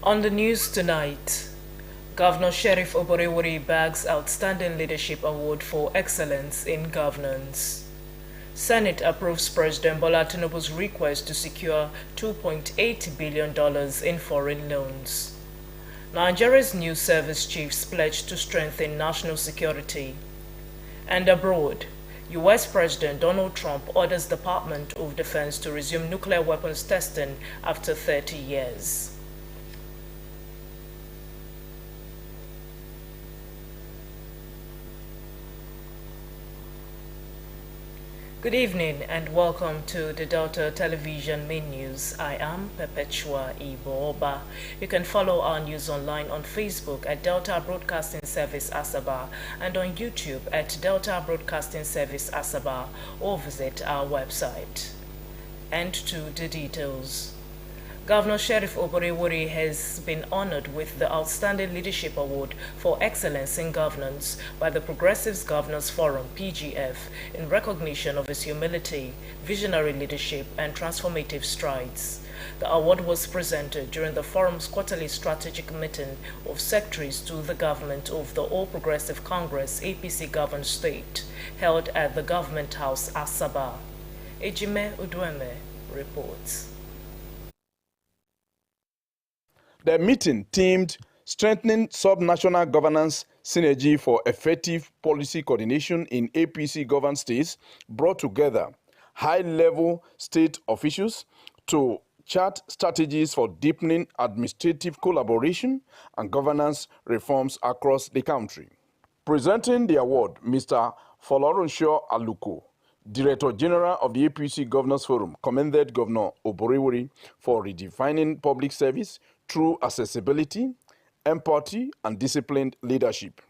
On the news tonight, Governor Sheriff Oborevwori bags Outstanding Leadership Award for Excellence in Governance. Senate approves President Bola Tinubu's request to secure $2.8 billion in foreign loans. Nigeria's news service chiefs pledge to strengthen national security. And abroad, U.S. President Donald Trump orders Department of Defense to resume nuclear weapons testing after 30 years. Good evening and welcome to the Delta Television Main News. I am Perpetua Iboba. You can follow our news online on Facebook at Delta Broadcasting Service Asaba and on YouTube at Delta Broadcasting Service Asaba or visit our website. And to the details. Governor Sheriff Oborevwori has been honored with the Outstanding Leadership Award for Excellence in Governance by the Progressives Governors Forum, PGF, in recognition of his humility, visionary leadership, and transformative strides. The award was presented during the forum's quarterly strategic meeting of secretaries to the government of the All Progressive Congress APC-governed state, held at the Government House, Asaba. Ejime Udweme reports. The meeting themed Strengthening Subnational Governance Synergy for Effective Policy Coordination in APC-governed states brought together high-level state officials to chart strategies for deepening administrative collaboration and governance reforms across the country. Presenting the award, Mr. Folorunsho Aluko, Director General of the APC Governors Forum, commended Governor Oborevwori for redefining public service through accessibility, empathy, and disciplined leadership.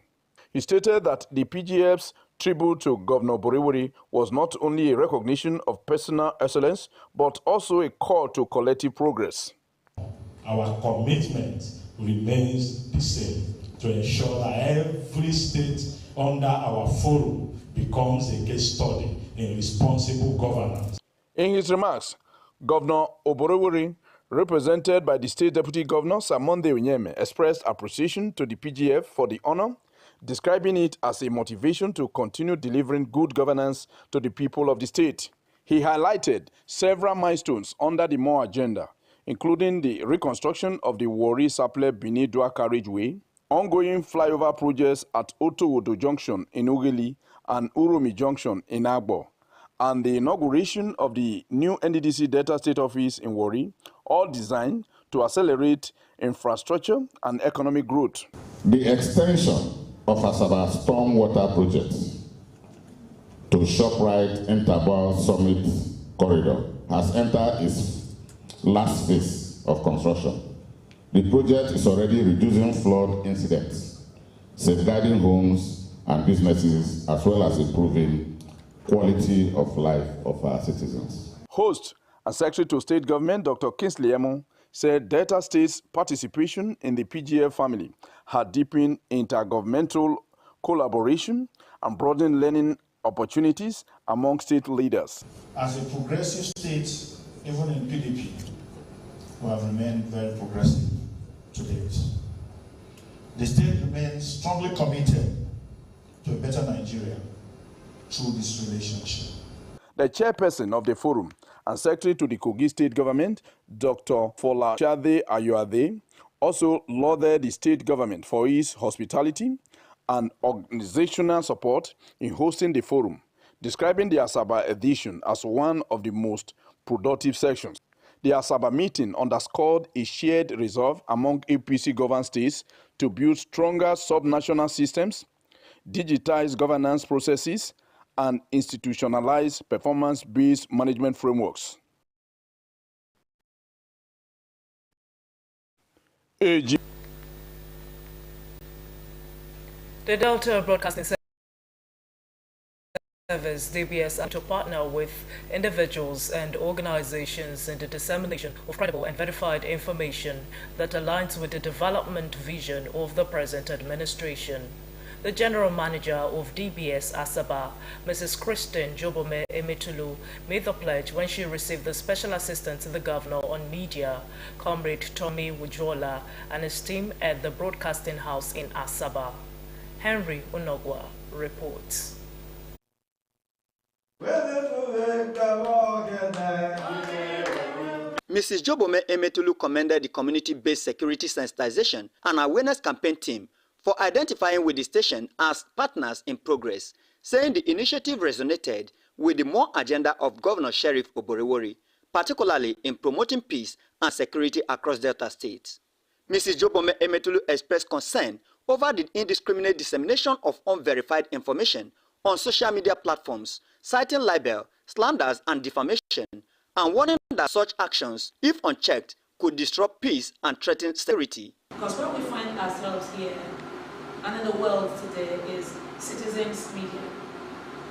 He stated that the PGF's tribute to Governor Oborevwori was not only a recognition of personal excellence, but also a call to collective progress. Our commitment remains the same, to ensure that every state under our forum becomes a case study in responsible governance. In his remarks, Governor Oborevwori, represented by the State Deputy Governor Samonde Onyeme, expressed appreciation to the PGF for the honor, describing it as a motivation to continue delivering good governance to the people of the state. He highlighted several milestones under the MORE agenda, including the reconstruction of the Warri-Sapele-Benin-Dua carriageway, ongoing flyover projects at Otowodo Junction in Ughelli and Uromi Junction in Agbo, and the inauguration of the new NDDC Delta State Office in Warri, all designed to accelerate infrastructure and economic growth. The extension of Asaba Stormwater Project to ShopRite Interborough Summit Corridor has entered its last phase of construction. The project is already reducing flood incidents, safeguarding homes and businesses, as well as improving quality of life of our citizens. Host and Secretary to State Government, Dr. Kingsley Emo, said Delta State's participation in the PGF family had deepened intergovernmental collaboration and broadened learning opportunities among state leaders. As a progressive state, even in PDP, we have remained very progressive to date. The state remains strongly committed to a better Nigeria through this relationship. The chairperson of the forum and secretary to the Kogi State Government, Dr. Folashade Ayoade, also lauded the state government for its hospitality and organizational support in hosting the forum, describing the Asaba edition as one of the most productive sessions. The Asaba meeting underscored a shared resolve among APC-governed states to build stronger subnational systems, digitize governance processes, and institutionalize performance-based management frameworks. The Delta Broadcasting Service, DBS, to partner with individuals and organizations in the dissemination of credible and verified information that aligns with the development vision of the present administration. The General Manager of DBS Asaba, Mrs. Christine Jobome Emetulu, made the pledge when she received the Special Assistant to the Governor on Media, Comrade Tommy Wujola, and his team at the Broadcasting House in Asaba. Henry Onogwa reports. Mrs. Jobome Emetulu commended the community-based security sensitization and awareness campaign team for identifying with the station as partners in progress, saying the initiative resonated with the more agenda of Governor Sheriff Oborevwori, particularly in promoting peace and security across Delta State. Mrs. Jobome Emetulu expressed concern over the indiscriminate dissemination of unverified information on social media platforms, citing libel, slanders, and defamation, and warning that such actions, if unchecked, could disrupt peace and threaten security. Because where we find ourselves here and in the world today is citizens' media,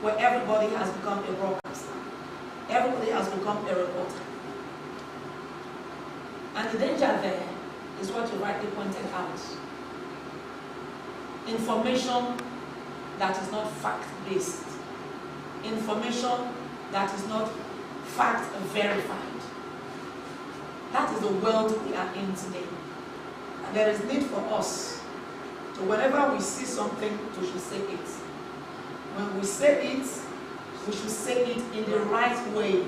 where everybody has become a broadcaster, everybody has become a reporter. And the danger there is what you rightly pointed out. Information that is not fact-based, information that is not fact-verified. That is the world we are in today. And there is need for us to, whenever we see something, we should say it. When we say it, we should say it in the right way.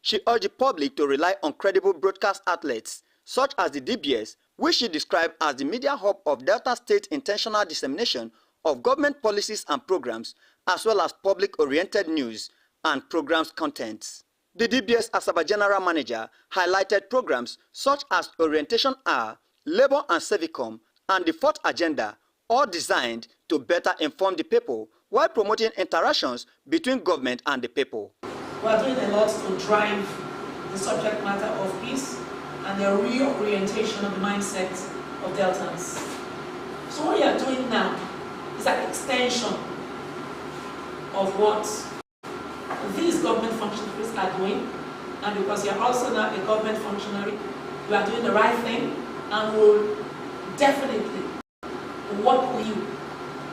She urged the public to rely on credible broadcast outlets, such as the DBS, which she described as the media hub of Delta State intentional dissemination of government policies and programs, as well as public-oriented news and programs contents. The DBS Asaba General Manager highlighted programs such as Orientation Hour, Labor and Civicum, and the Fourth Agenda, all designed to better inform the people while promoting interactions between government and the people. We are doing a lot to drive the subject matter of peace and the reorientation of the mindset of Deltans. So what you are doing now is an extension of what these government functionaries are doing, and because you're also now a government functionary, you are doing the right thing, and will definitely work with you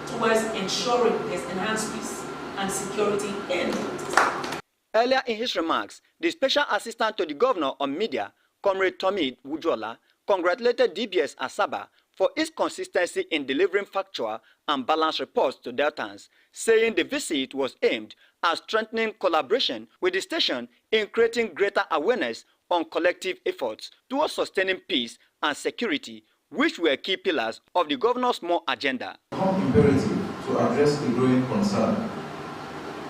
towards ensuring there's enhanced peace and security in Delta. Earlier in his remarks, the Special Assistant to the Governor on Media, Comrade Tommy Wujola, congratulated DBS Asaba for its consistency in delivering factual and balanced reports to Deltans, saying the visit was aimed at strengthening collaboration with the station in creating greater awareness on collective efforts towards sustaining peace and security, which were key pillars of the governor's more agenda. It becomes imperative to address the growing concern,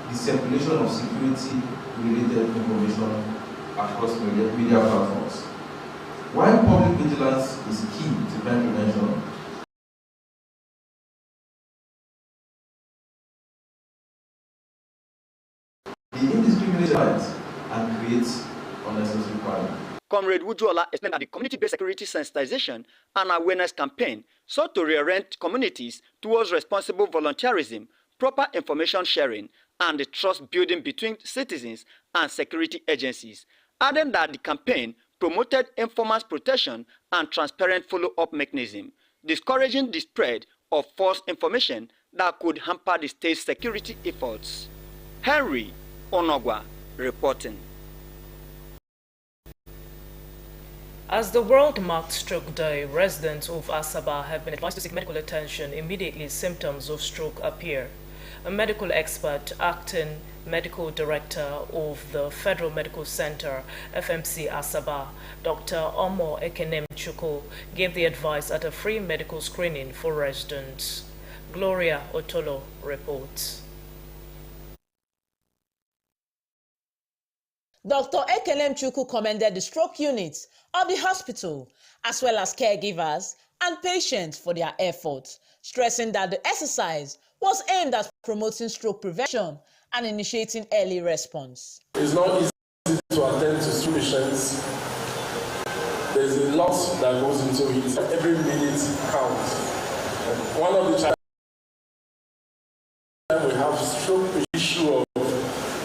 the circulation of security-related information across media platforms. While public vigilance is key to crime prevention, the indiscriminate light and creates unnecessary crime. Comrade Wujola explained that the community-based security sensitization and awareness campaign sought to reorient communities towards responsible volunteerism, proper information sharing, and the trust building between citizens and security agencies, adding that the campaign promoted informants' protection and transparent follow-up mechanism, discouraging the spread of false information that could hamper the state's security efforts. Henry Onogwa reporting. As the world marked Stroke Day, residents of Asaba have been advised to seek medical attention immediately symptoms of stroke appear. A medical expert, acting medical director of the Federal Medical Center, FMC Asaba, Dr. Omo Ekenem Chuku, gave the advice at a free medical screening for residents. Gloria Otolo reports. Dr. Ekenem Chuku commended the stroke units of the hospital, as well as caregivers and patients for their efforts, stressing that the exercise was aimed at promoting stroke prevention and initiating early response. It's not easy to attend to stroke patients. There's a lot that goes into it. Every minute counts. One of the challenges we have stroke issue of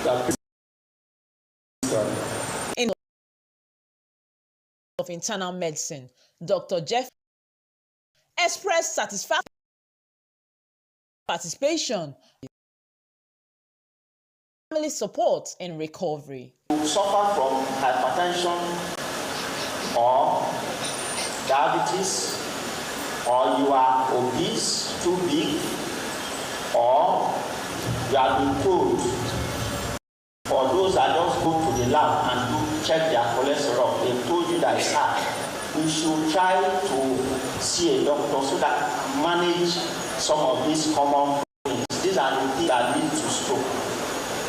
that of internal medicine, Dr. Jeff expressed satisfaction participation, family support in recovery. You suffer from hypertension or diabetes, or you are obese, too big, or you have been told, for those that just go to the lab and do check their cholesterol, they told you that it's high. You should try to see a doctor so that manage some of these common things. These are the things that lead to stroke.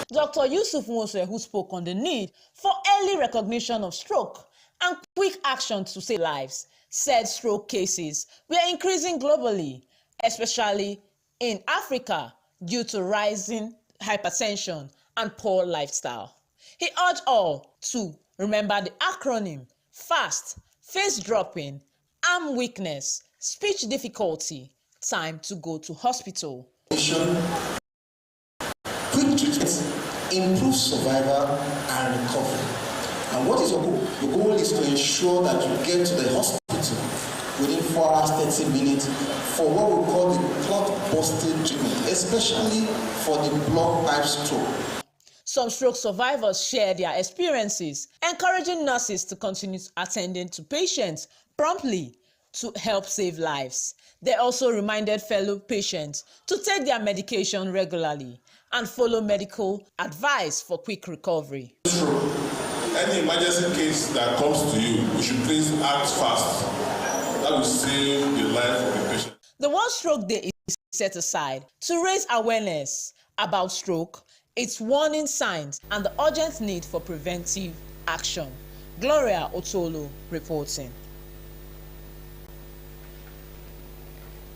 Dr. Yusuf Mose, who spoke on the need for early recognition of stroke and quick action to save lives, said stroke cases were increasing globally, especially in Africa, due to rising hypertension and poor lifestyle. He urged all to remember the acronym FAST: face dropping, arm weakness, speech difficulty, time to go to hospital. Quick treatment improves survival and recovery. And what is your goal? Your goal is to ensure that you get to the hospital within 4 hours, 30 minutes for what we call the clot-busting treatment, especially for the blood pipe stroke. Some stroke survivors share their experiences, encouraging nurses to continue attending to patients promptly to help save lives. They also reminded fellow patients to take their medication regularly and follow medical advice for quick recovery. Any emergency case that comes to you, you should please act fast. That will save the life of the patient. The World Stroke Day is set aside to raise awareness about stroke, its warning signs, and the urgent need for preventive action. Gloria Otolo reporting.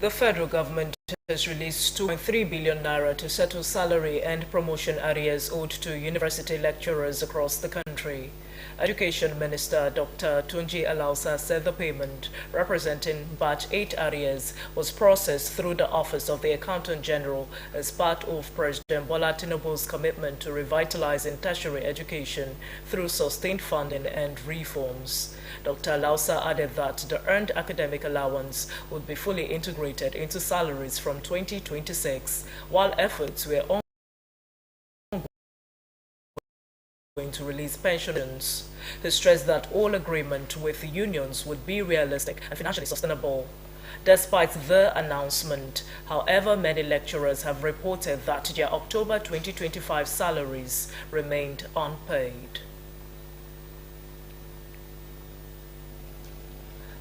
The federal government has released 2.3 billion naira to settle salary and promotion arrears owed to university lecturers across the country. Education Minister Dr. Tunji Alausa said the payment, representing Batch 8 arrears, was processed through the Office of the Accountant General as part of President Bola Tinubu's commitment to revitalizing tertiary education through sustained funding and reforms. Dr. Alausa added that the earned academic allowance would be fully integrated into salaries from 2026, while efforts were ongoing to release pensions. He stressed that all agreement with the unions would be realistic and financially sustainable. Despite the announcement, however, many lecturers have reported that their October 2025 salaries remained unpaid.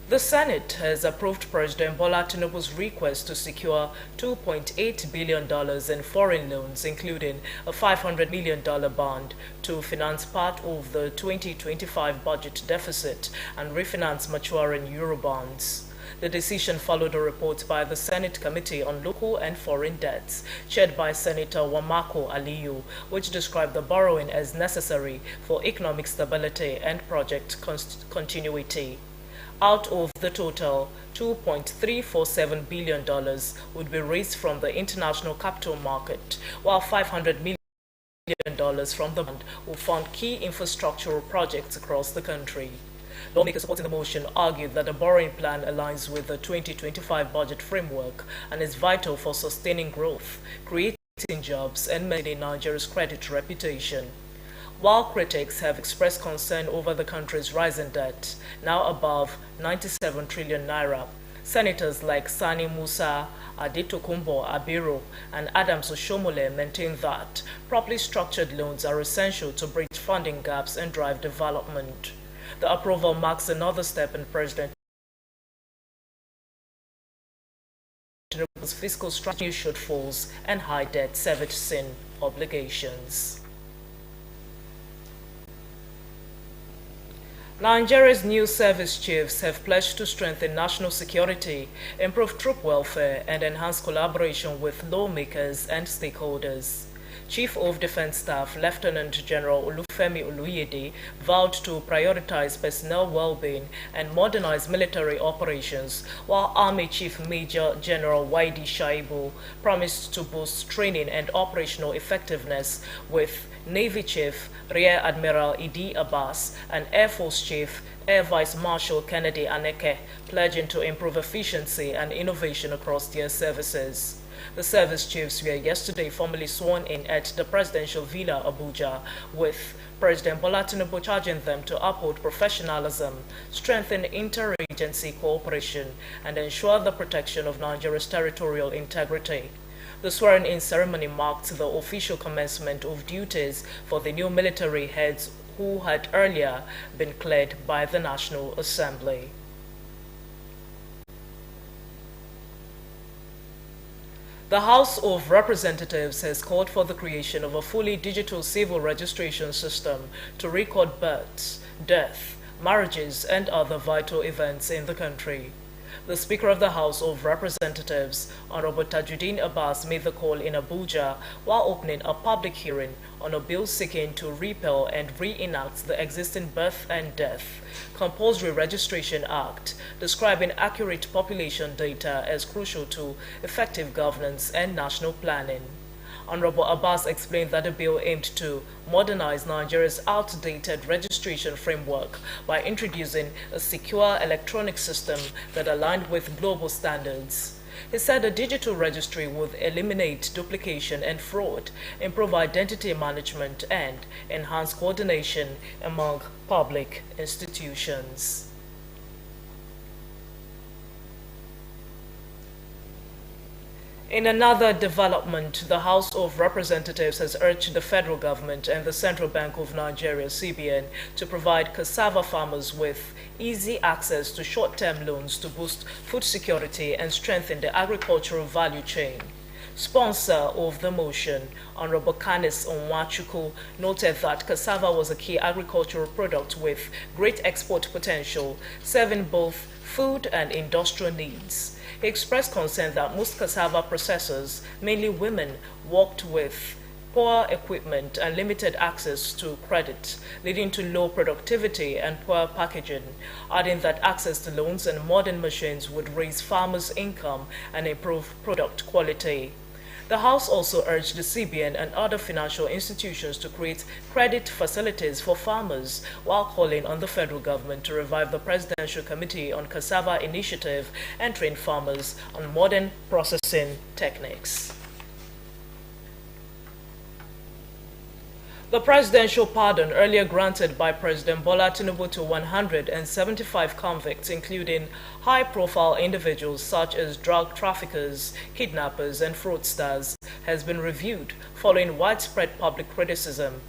The Senate has approved President Bola Tinubu's request to secure $2.8 billion in foreign loans, including a $500 million bond, to finance part of the 2025 budget deficit and refinance maturing Eurobonds. The decision followed a report by the Senate Committee on Local and Foreign Debts, chaired by Senator Wamako Aliyu, which described the borrowing as necessary for economic stability and project continuity. Out of the total, $2.347 billion would be raised from the international capital market, while $500 million from the bond will fund key infrastructural projects across the country. Lawmakers supporting the motion argued that the borrowing plan aligns with the 2025 budget framework and is vital for sustaining growth, creating jobs, and maintaining Nigeria's credit reputation. While critics have expressed concern over the country's rising debt, now above 97 trillion naira, senators like Sani Musa, Adetokunbo Abiro, and Adams Oshomole maintain that properly structured loans are essential to bridge funding gaps and drive development. The approval marks another step in President Tinubu's fiscal strategy, shortfalls, and high debt servicing obligations. Nigeria's new service chiefs have pledged to strengthen national security, improve troop welfare, and enhance collaboration with lawmakers and stakeholders. Chief of Defense Staff Lieutenant General Olufemi Oluyede vowed to prioritize personnel well-being and modernize military operations, while Army Chief Major General Waidi Shaibu promised to boost training and operational effectiveness, with Navy Chief Rear Admiral Idi Abbas and Air Force Chief Air Vice Marshal Kennedy Aneke pledging to improve efficiency and innovation across their services. The service chiefs were yesterday formally sworn in at the Presidential Villa, Abuja, with President Bola Tinubu charging them to uphold professionalism, strengthen interagency cooperation, and ensure the protection of Nigeria's territorial integrity. The swearing-in ceremony marked the official commencement of duties for the new military heads who had earlier been cleared by the National Assembly. The House of Representatives has called for the creation of a fully digital civil registration system to record births, deaths, marriages, and other vital events in the country. The Speaker of the House of Representatives, Honorable Tajuddin Abbas, made the call in Abuja while opening a public hearing on a bill seeking to repeal and reenact the existing Birth and Death Compulsory Registration Act, describing accurate population data as crucial to effective governance and national planning. Honorable Abbas explained that the bill aimed to modernize Nigeria's outdated registration framework by introducing a secure electronic system that aligned with global standards. He said a digital registry would eliminate duplication and fraud, improve identity management, and enhance coordination among public institutions. In another development, the House of Representatives has urged the federal government and the Central Bank of Nigeria, CBN, to provide cassava farmers with easy access to short-term loans to boost food security and strengthen the agricultural value chain. Sponsor of the motion, Honorable Canis Onwachukwu, noted that cassava was a key agricultural product with great export potential, serving both food and industrial needs. He expressed concern that most cassava processors, mainly women, worked with poor equipment and limited access to credit, leading to low productivity and poor packaging, adding that access to loans and modern machines would raise farmers' income and improve product quality. The House also urged the CBN and other financial institutions to create credit facilities for farmers, while calling on the federal government to revive the Presidential Committee on Cassava Initiative and train farmers on modern processing techniques. The presidential pardon earlier granted by President Bola Tinubu to 175 convicts, including high-profile individuals such as drug traffickers, kidnappers, and fraudsters, has been reviewed following widespread public criticism.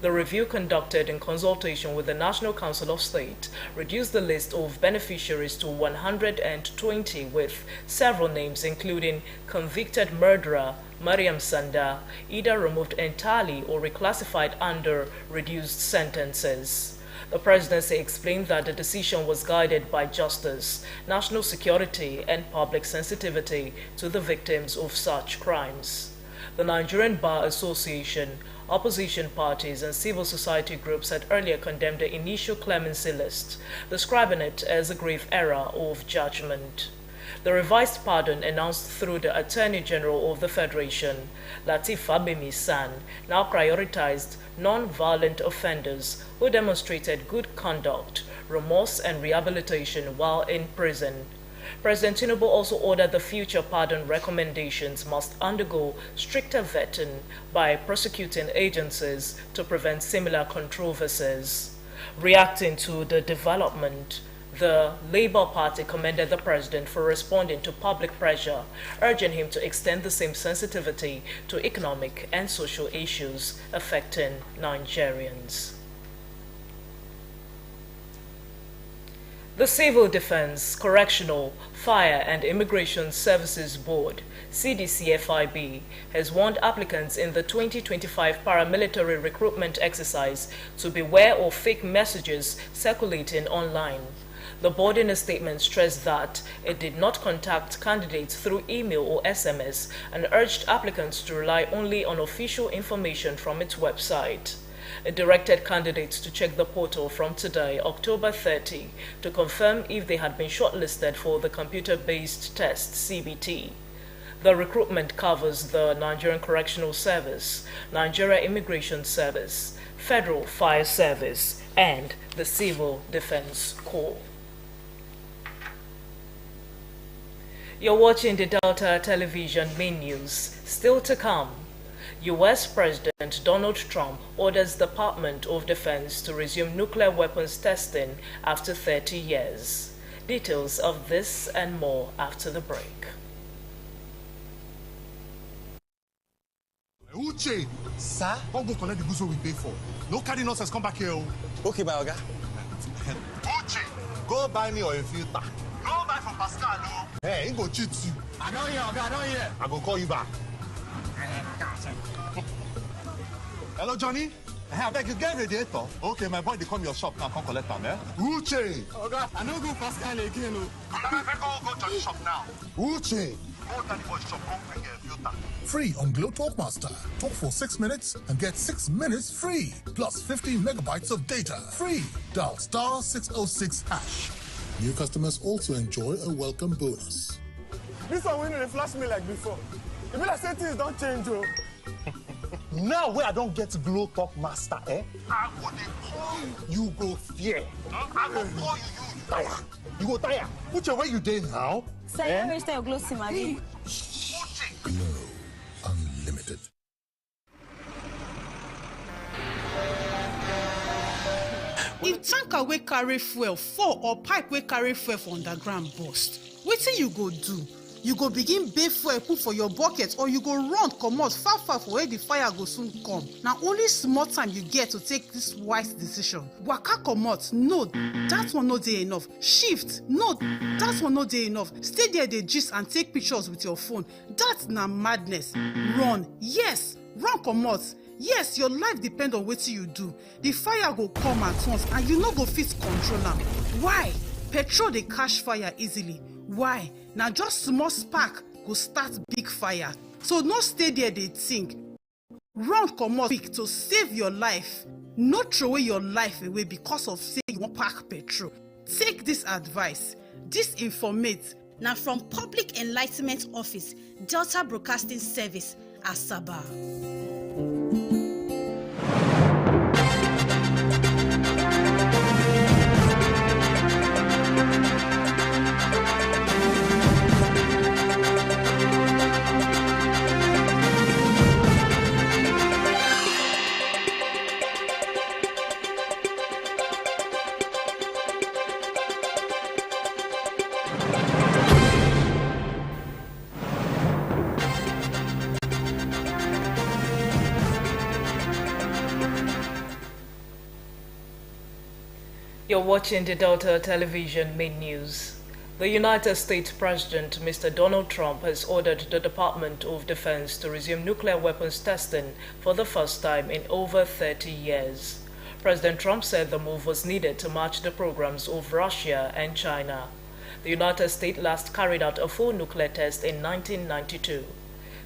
The review, conducted in consultation with the National Council of State, reduced the list of beneficiaries to 120, with several names including convicted murderer Mariam Sanda, either removed entirely or reclassified under reduced sentences. The presidency explained that the decision was guided by justice, national security, and public sensitivity to the victims of such crimes. The Nigerian Bar Association, opposition parties, and civil society groups had earlier condemned the initial clemency list, describing it as a grave error of judgment. The revised pardon, announced through the Attorney General of the Federation, Lateef Fagbemi San, now prioritized non-violent offenders who demonstrated good conduct, remorse, and rehabilitation while in prison. President Tinubu also ordered the future pardon recommendations must undergo stricter vetting by prosecuting agencies to prevent similar controversies. Reacting to the development, the Labour Party commended the president for responding to public pressure, urging him to extend the same sensitivity to economic and social issues affecting Nigerians. The Civil Defense, Correctional, Fire and Immigration Services Board, CDCFIB, has warned applicants in the 2025 paramilitary recruitment exercise to beware of fake messages circulating online. The board in a statement stressed that it did not contact candidates through email or SMS and urged applicants to rely only on official information from its website. It directed candidates to check the portal from today, October 30, to confirm if they had been shortlisted for the computer-based test, CBT. The recruitment covers the Nigerian Correctional Service, Nigeria Immigration Service, Federal Fire Service, and the Civil Defense Corps. You're watching the Delta Television main news. Still to come, U.S. President Donald Trump orders Department of Defense to resume nuclear weapons testing after 30 years. Details of this and more after the break. Uche, sir, don't go collect the goods we pay for. No carry nonsense, come back here. Okay, my Oga. Uche, go buy me oil filter. Go buy from Pascal, no. Hey, he go cheat you. I don't hear, Oga, I don't hear. I go call you back. Hello, Johnny. I beg you, get radiator. Okay, my boy, they come your shop now, come collect them, eh? Uche. Oga, I don't go Pascal again, no. Go to the shop now. Uche. Go to the boy shop, go bring a filter. Free on Glow Talk Master. Talk for 6 minutes and get 6 minutes free. Plus 50 megabytes of data. Free. Dial *606#. New customers also enjoy a welcome bonus. This one winning flash me like before. If I say things don't change, oh. Now where I don't get Glow Talk Master, eh? I go dey call you go fear. I go call you tire. You go tire. Put your way you dey now. Sir, you register your Glow SIM, abi? Glow Unlimited. If tanker wey carry fuel fall or pipe wey carry fuel for underground burst, wetin you go do? You go begin bae fuel put for your bucket, or you go run comot far for where the fire go soon come. Na only small time you get to take this wise decision. Waka comot, no, that one no dey enough. Shift, no, that one no dey enough. Stay there dey gist and take pictures with your phone. That na madness. Run, yes, run comot. Yes, your life depend on wetin you do. The fire go come at once and you no go fit control am. Why? Petrol dey catch fire easily. Why? Na just small spark go start big fire. So no stay there dey think. Run comot quick to save your life. No throw your life away because of say you wan pack petrol. Take this advice. This informate na from Public Enlightenment Office, Delta Broadcasting Service, Asaba. You're watching the Delta Television main news. The United States President, Mr. Donald Trump, has ordered the Department of Defense to resume nuclear weapons testing for the first time in over 30 years. President Trump said the move was needed to match the programs of Russia and China. The United States last carried out a full nuclear test in 1992.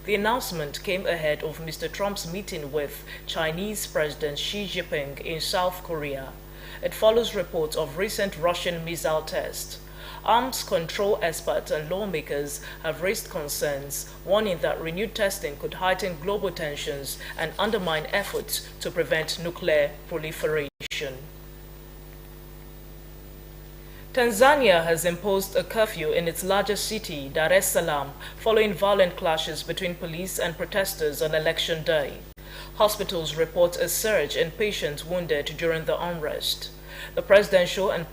The announcement came ahead of Mr. Trump's meeting with Chinese President Xi Jinping in South Korea. It follows reports of recent Russian missile tests. Arms control experts and lawmakers have raised concerns, warning that renewed testing could heighten global tensions and undermine efforts to prevent nuclear proliferation. Tanzania has imposed a curfew in its largest city, Dar es Salaam, following violent clashes between police and protesters on election day. Hospitals report a surge in patients wounded during the unrest. The presidential and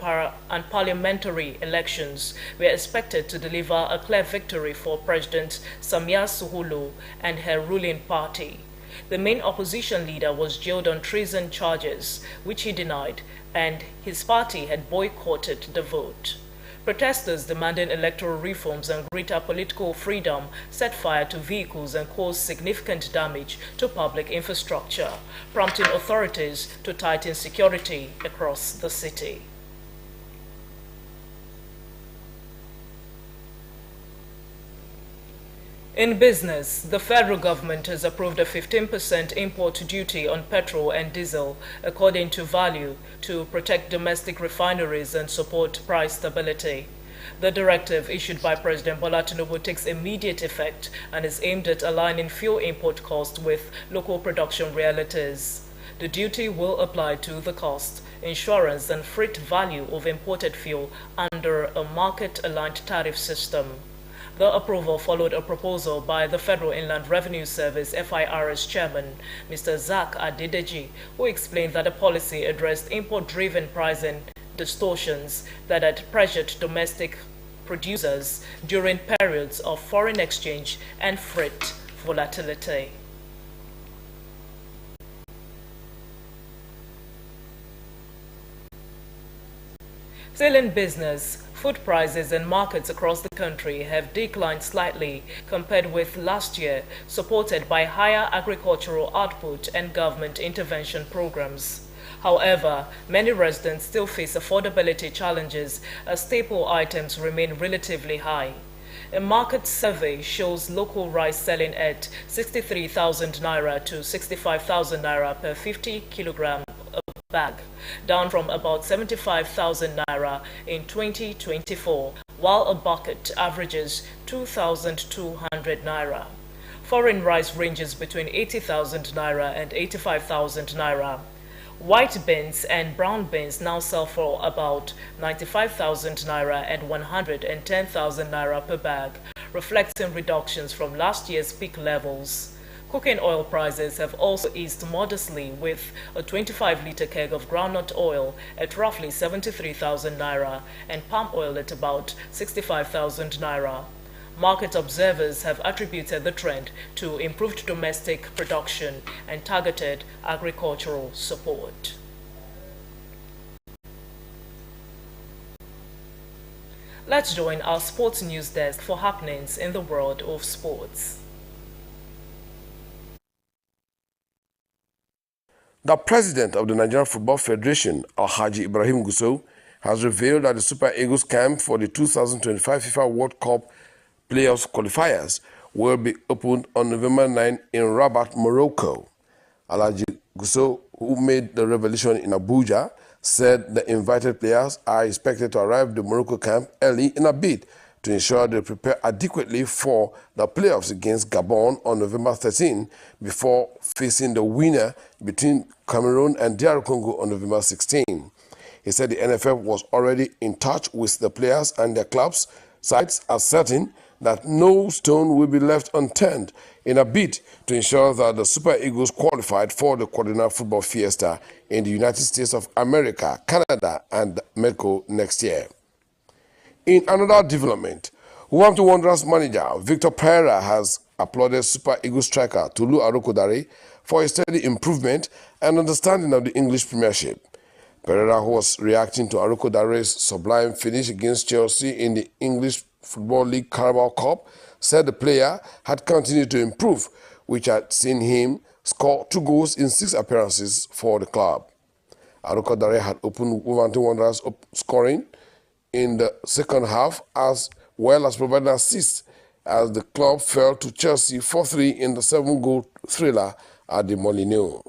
parliamentary elections were expected to deliver a clear victory for President Samia Suluhu and her ruling party. The main opposition leader was jailed on treason charges, which he denied, and his party had boycotted the vote. Protesters demanding electoral reforms and greater political freedom set fire to vehicles and caused significant damage to public infrastructure, prompting authorities to tighten security across the city. In business, the federal government has approved a 15% import duty on petrol and diesel, according to Value, to protect domestic refineries and support price stability. The directive issued by President Bola Tinubu takes immediate effect and is aimed at aligning fuel import costs with local production realities. The duty will apply to the cost, insurance, and freight value of imported fuel under a market-aligned tariff system. The approval followed a proposal by the Federal Inland Revenue Service FIRS chairman, Mr. Zach Adedeji, who explained that the policy addressed import-driven pricing distortions that had pressured domestic producers during periods of foreign exchange and freight volatility. Still in business, food prices in markets across the country have declined slightly compared with last year, supported by higher agricultural output and government intervention programs. However, many residents still face affordability challenges as staple items remain relatively high. A market survey shows local rice selling at 63,000 naira to 65,000 naira per 50 kilogram bag, down from about 75,000 naira in 2024, while a bucket averages 2,200 naira. Foreign rice ranges between 80,000 naira and 85,000 naira. White beans and brown beans now sell for about 95,000 naira and 110,000 naira per bag, reflecting reductions from last year's peak levels. Cooking oil prices have also eased modestly, with a 25-litre keg of groundnut oil at roughly 73,000 naira and palm oil at about 65,000 naira. Market observers have attributed the trend to improved domestic production and targeted agricultural support. Let's join our sports news desk for happenings in the world of sports. The president of the Nigerian Football Federation, Alhaji Ibrahim Gusau, has revealed that the Super Eagles camp for the 2025 FIFA World Cup playoffs qualifiers will be opened on November 9 in Rabat, Morocco. Alhaji Gusau, who made the revelation in Abuja, said the invited players are expected to arrive at the Morocco camp early in a bid to ensure they prepare adequately for the playoffs against Gabon on November 13 before facing the winner between Cameroon and DR Congo on November 16. He said the NFF was already in touch with the players and their clubs. Sides are certain that no stone will be left unturned in a bid to ensure that the Super Eagles qualified for the Quadrennial Football Fiesta in the United States of America, Canada, and Mexico next year. In another development, Wolverhampton Wanderers manager Victor Pereira has applauded Super Eagles striker Tolu Arokodare for a steady improvement and understanding of the English Premiership. Pereira, who was reacting to Arokodare's sublime finish against Chelsea in the English Football League Carabao Cup, said the player had continued to improve, which had seen him score 2 goals in 6 appearances for the club. Arokodare had opened Wolverhampton Wanderers scoring in the second half, as well as providing assists as the club fell to Chelsea 4-3 in the 7-goal thriller at the Molineux.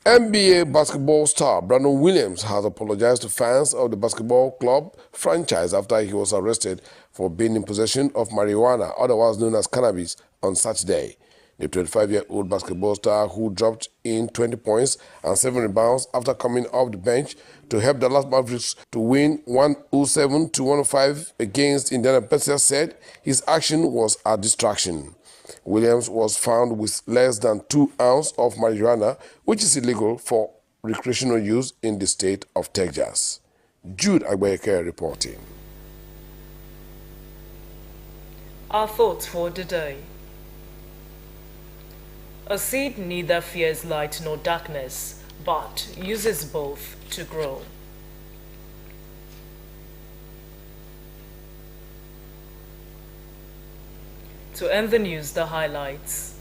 NBA basketball star Brandon Williams has apologized to fans of the basketball club franchise after he was arrested for being in possession of marijuana, otherwise known as cannabis, on Saturday. The 25-year-old basketball star, who dropped in 20 points and 7 rebounds after coming off the bench to help Dallas Mavericks to win 107-105 against Indiana Pacers, said his action was a distraction. Williams was found with less than 2 ounces of marijuana, which is illegal for recreational use in the state of Texas. Jude Agbayeke reporting. Our thoughts for the day. A seed neither fears light nor darkness, but uses both to grow. To end the news, the highlights.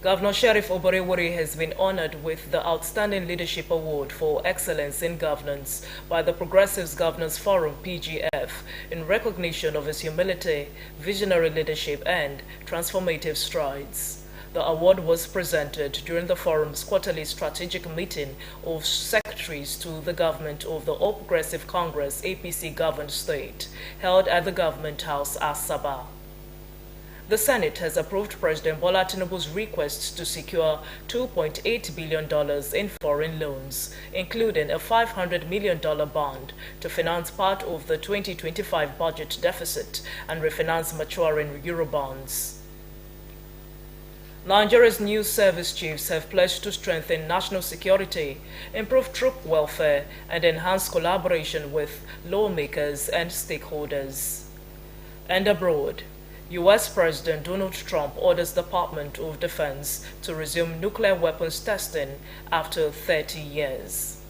Governor Sheriff Oborewori has been honored with the Outstanding Leadership Award for Excellence in Governance by the Progressives Governors Forum (PGF) in recognition of his humility, visionary leadership, and transformative strides. The award was presented during the forum's quarterly strategic meeting of secretaries to the government of the All Progressive Congress APC governed state, held at the Government House, Asaba. The Senate has approved President Bola Tinubu's request to secure $2.8 billion in foreign loans, including a $500 million bond to finance part of the 2025 budget deficit and refinance maturing Eurobonds. Nigeria's news service chiefs have pledged to strengthen national security, improve troop welfare, and enhance collaboration with lawmakers and stakeholders. And abroad, U.S. President Donald Trump orders the Department of Defense to resume nuclear weapons testing after 30 years.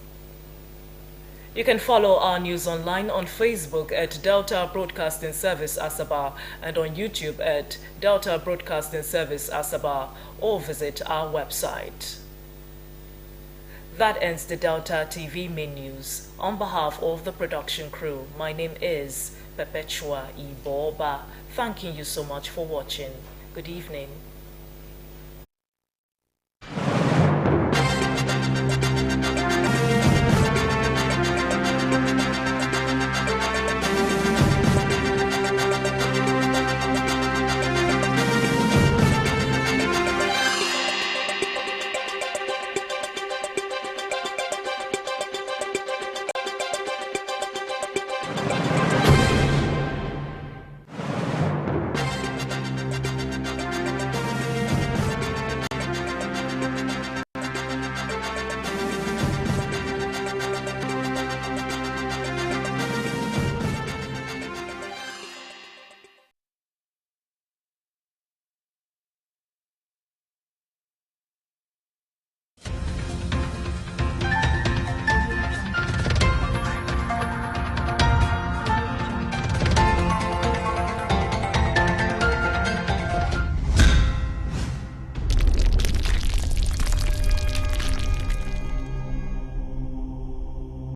You can follow our news online on Facebook at Delta Broadcasting Service Asaba and on YouTube at Delta Broadcasting Service Asaba, or visit our website. That ends the Delta TV main news. On behalf of the production crew, my name is Perpetua Iboba. Thanking you so much for watching. Good evening.